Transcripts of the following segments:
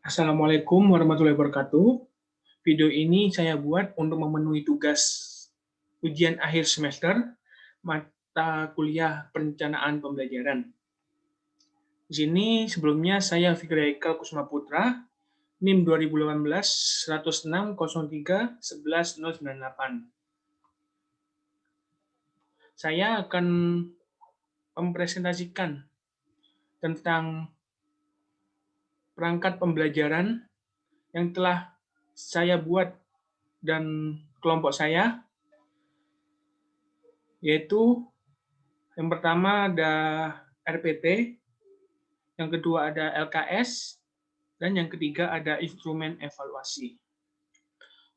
Assalamualaikum warahmatullahi wabarakatuh. Video ini saya buat untuk memenuhi tugas ujian akhir semester mata kuliah perencanaan pembelajaran. Di sini sebelumnya saya Fikri Haikal Kusuma Putra, NIM 2018 106 03 11 098. Saya akan mempresentasikan tentang perangkat pembelajaran yang telah saya buat dan kelompok saya, yaitu yang pertama ada RPT, yang kedua ada LKS, dan yang ketiga ada instrumen evaluasi.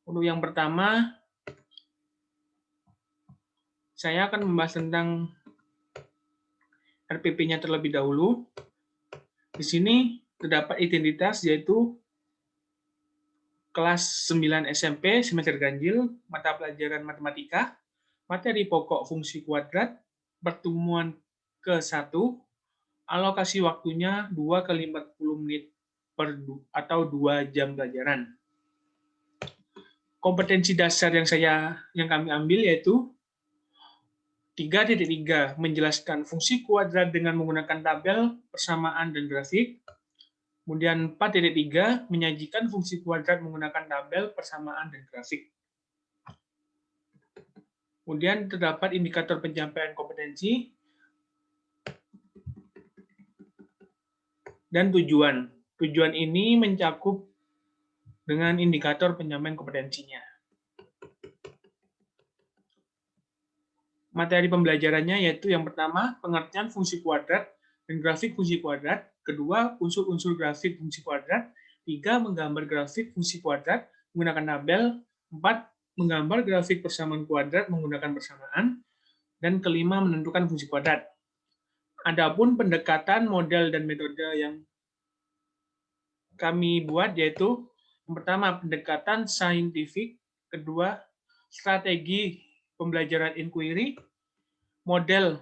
Untuk yang pertama, saya akan membahas tentang RPP-nya terlebih dahulu. Di sini terdapat identitas, yaitu kelas 9 SMP, semester ganjil, mata pelajaran matematika, materi pokok fungsi kuadrat, pertemuan ke-1, alokasi waktunya 2 kali 40 menit atau 2 jam pelajaran. Kompetensi dasar yang kami ambil yaitu 3.3 menjelaskan fungsi kuadrat dengan menggunakan tabel, persamaan, dan grafik. Kemudian 4.3 menyajikan fungsi kuadrat menggunakan tabel, persamaan, dan grafik. Kemudian terdapat indikator pencapaian kompetensi dan tujuan. Tujuan ini mencakup dengan indikator pencapaian kompetensinya. Materi pembelajarannya yaitu yang pertama, pengertian fungsi kuadrat dan grafik fungsi kuadrat. Kedua, unsur-unsur grafik fungsi kuadrat. Tiga, menggambar grafik fungsi kuadrat menggunakan tabel. Empat, menggambar grafik persamaan kuadrat menggunakan persamaan. Dan kelima, menentukan fungsi kuadrat. Adapun pendekatan, model, dan metode yang kami buat yaitu yang pertama, pendekatan saintifik. Kedua, strategi pembelajaran inquiry, model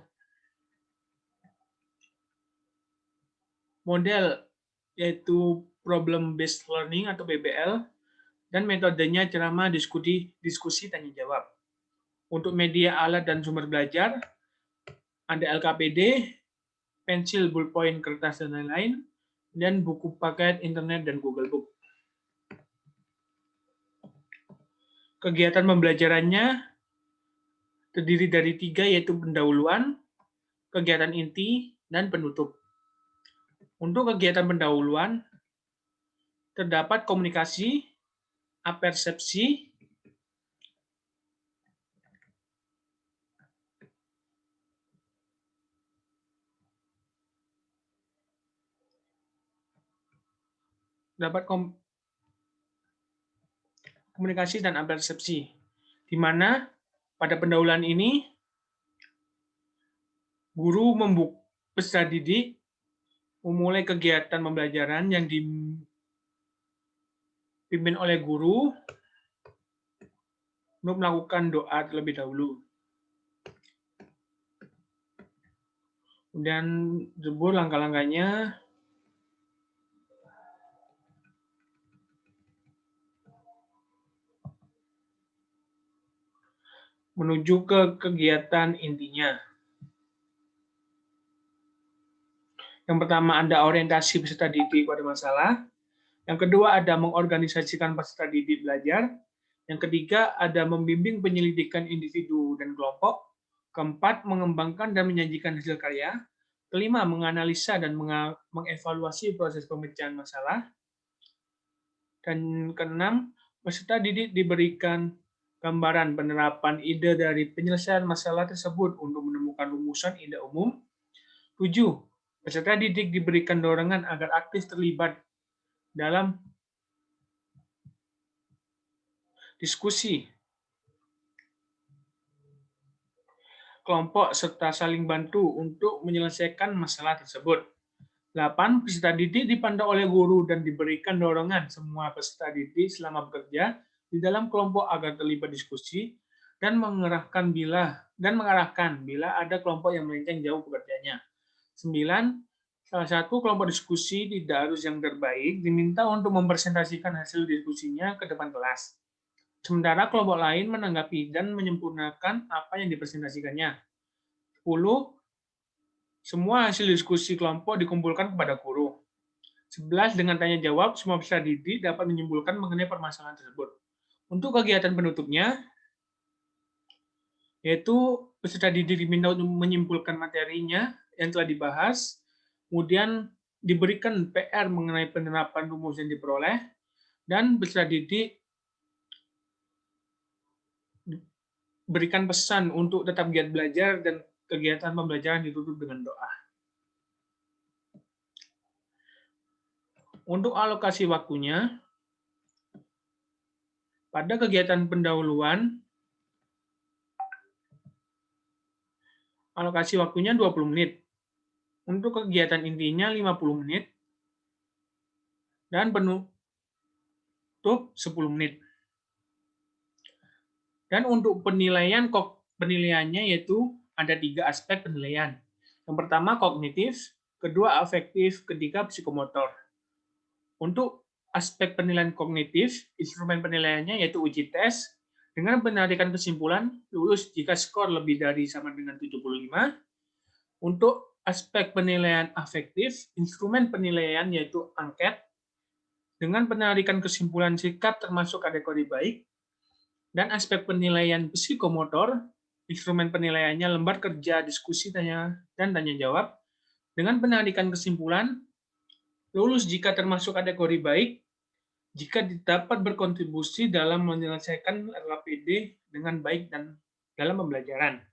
yaitu problem based learning atau PBL, dan metodenya ceramah, diskusi tanya jawab. Untuk media, alat, dan sumber belajar ada LKPD, pensil, ballpoint, kertas, dan lain-lain, dan buku paket internet dan Google Book. Kegiatan pembelajarannya terdiri dari 3, yaitu pendahuluan, kegiatan inti, dan penutup. Untuk kegiatan pendahuluan, terdapat komunikasi, apersepsi, komunikasi dan apersepsi, di mana pada pendahuluan ini guru peserta didik memulai kegiatan pembelajaran yang dipimpin oleh guru untuk melakukan doa terlebih dahulu. Kemudian disebut langkah-langkahnya. Menuju ke kegiatan intinya. Yang pertama ada orientasi peserta didik pada masalah. Yang kedua ada mengorganisasikan peserta didik belajar. Yang ketiga ada membimbing penyelidikan individu dan kelompok. Keempat, mengembangkan dan menyajikan hasil karya. Kelima, menganalisa dan mengevaluasi proses pemecahan masalah. Dan keenam, peserta didik diberikan gambaran penerapan ide dari penyelesaian masalah tersebut untuk menemukan rumusan ide umum. 7. Peserta didik diberikan dorongan agar aktif terlibat dalam diskusi kelompok serta saling bantu untuk menyelesaikan masalah tersebut. 8. Peserta didik dipantau oleh guru dan diberikan dorongan semua peserta didik selama bekerja di dalam kelompok agar terlibat diskusi dan mengarahkan bila ada kelompok yang melenceng jauh pekerjaannya. 9. Salah satu kelompok diskusi tidak harus yang terbaik diminta untuk mempresentasikan hasil diskusinya ke depan kelas. Sementara kelompok lain menanggapi dan menyempurnakan apa yang dipresentasikannya. 10. Semua hasil diskusi kelompok dikumpulkan kepada guru. 11. Dengan tanya jawab, semua peserta didik dapat menyimpulkan mengenai permasalahan tersebut. Untuk kegiatan penutupnya, yaitu peserta didik diminta untuk menyimpulkan materinya yang telah dibahas, kemudian diberikan PR mengenai penerapan rumus yang diperoleh, dan peserta didik berikan pesan untuk tetap giat belajar dan kegiatan pembelajaran ditutup dengan doa. Untuk alokasi waktunya, pada kegiatan pendahuluan, alokasi waktunya 20 menit. Untuk kegiatan intinya 50 menit, dan penutup 10 menit. Dan untuk penilaiannya yaitu ada 3 aspek penilaian. Yang pertama kognitif, kedua afektif, ketiga psikomotor. Untuk aspek penilaian kognitif, instrumen penilaiannya yaitu uji tes, dengan penarikan kesimpulan, lulus jika skor lebih dari sama dengan 75. Untuk aspek penilaian afektif, instrumen penilaian yaitu angket, dengan penarikan kesimpulan sikap termasuk kategori baik. Dan aspek penilaian psikomotor, instrumen penilaiannya lembar kerja, diskusi, dan tanya jawab, dengan penarikan kesimpulan, lulus jika termasuk kategori baik, jika dapat berkontribusi dalam menyelesaikan LKPD dengan baik dan dalam pembelajaran.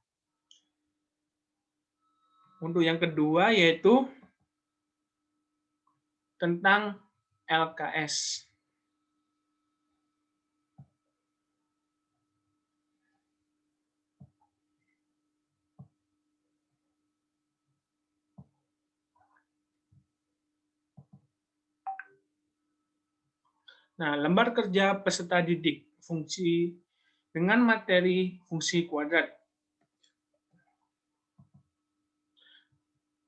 Untuk yang kedua yaitu tentang LKS. Nah, lembar kerja peserta didik fungsi dengan materi fungsi kuadrat.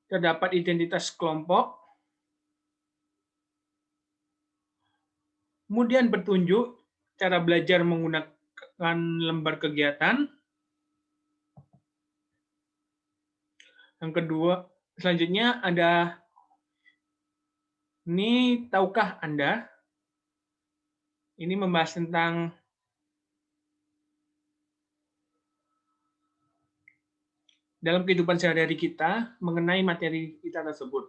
Terdapat identitas kelompok, kemudian petunjuk cara belajar menggunakan lembar kegiatan. Yang kedua, selanjutnya ada ini tahukah Anda? Ini membahas tentang dalam kehidupan sehari-hari kita mengenai materi kita tersebut.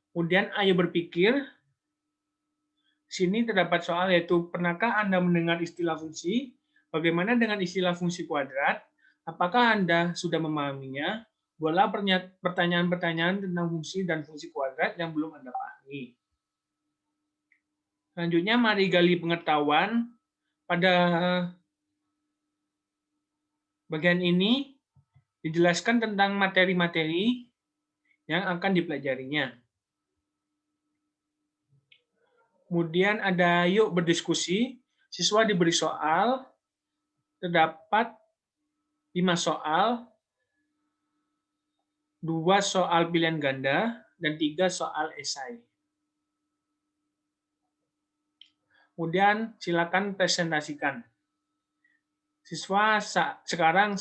Kemudian ayo berpikir. Sini terdapat soal yaitu pernahkah Anda mendengar istilah fungsi? Bagaimana dengan istilah fungsi kuadrat? Apakah Anda sudah memahaminya? Buatlah pertanyaan-pertanyaan tentang fungsi dan fungsi kuadrat yang belum Anda pahami. Selanjutnya mari gali pengetahuan. Pada bagian ini dijelaskan tentang materi-materi yang akan dipelajarinya. Kemudian ada yuk berdiskusi. Siswa diberi soal, terdapat 5 soal, 2 soal pilihan ganda, dan 3 soal esai. Kemudian silakan presentasikan. Sekarang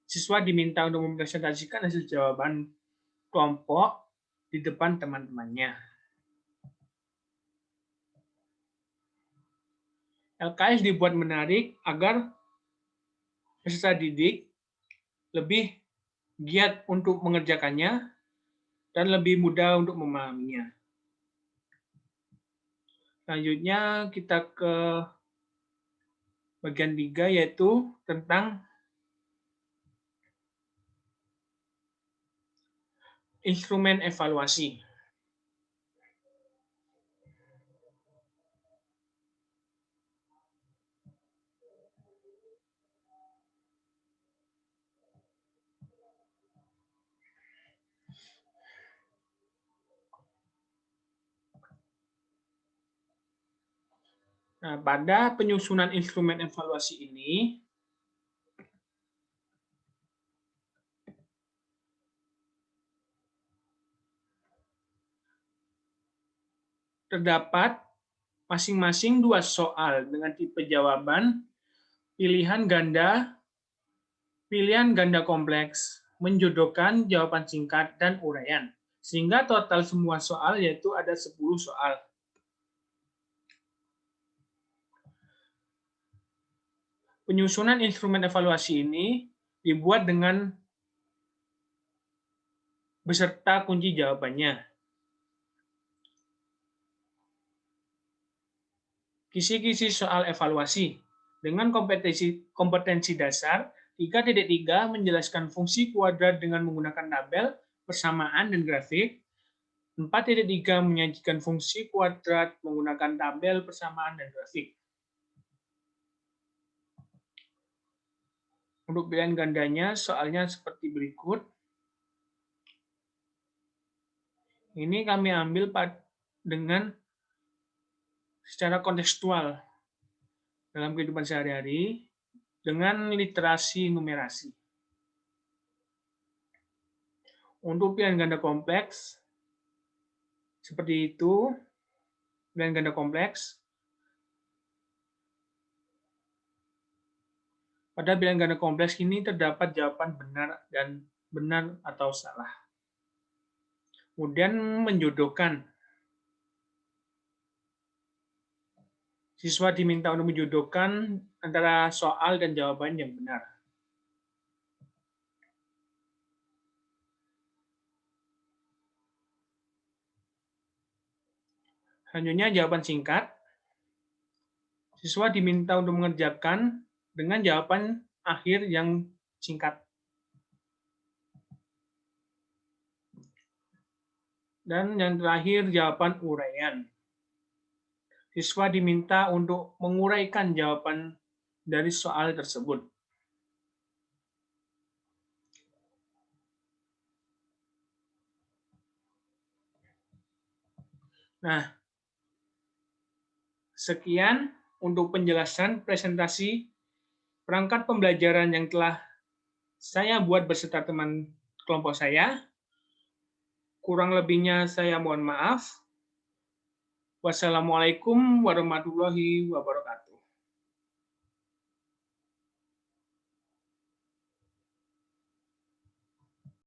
siswa diminta untuk mempresentasikan hasil jawaban kelompok di depan teman-temannya. LKS dibuat menarik agar peserta didik lebih giat untuk mengerjakannya dan lebih mudah untuk memahaminya. Selanjutnya kita ke bagian 3 yaitu tentang instrumen evaluasi. Nah, pada penyusunan instrumen evaluasi ini, terdapat masing-masing 2 soal dengan tipe jawaban pilihan ganda kompleks, menjodohkan jawaban singkat, dan uraian. Sehingga total semua soal yaitu ada 10 soal. Penyusunan instrumen evaluasi ini dibuat dengan beserta kunci jawabannya. Kisi-kisi soal evaluasi. Dengan kompetensi dasar, 3.3 menjelaskan fungsi kuadrat dengan menggunakan tabel, persamaan, dan grafik. 4.3 menyajikan fungsi kuadrat menggunakan tabel, persamaan, dan grafik. Untuk pilihan gandanya, soalnya seperti berikut. Ini kami ambil dengan secara kontekstual dalam kehidupan sehari-hari dengan literasi numerasi. Untuk pilihan ganda kompleks, seperti itu, pilihan ganda kompleks. Pada pilihan ganda kompleks ini terdapat jawaban benar atau salah. Kemudian menjodohkan. Siswa diminta untuk menjodohkan antara soal dan jawaban yang benar. Selanjutnya jawaban singkat. Siswa diminta untuk mengerjakan dengan jawaban akhir yang singkat. Dan yang terakhir jawaban uraian. Siswa diminta untuk menguraikan jawaban dari soal tersebut. Nah, sekian untuk penjelasan presentasi perangkat pembelajaran yang telah saya buat beserta teman kelompok saya. Kurang lebihnya saya mohon maaf. Wassalamualaikum warahmatullahi wabarakatuh.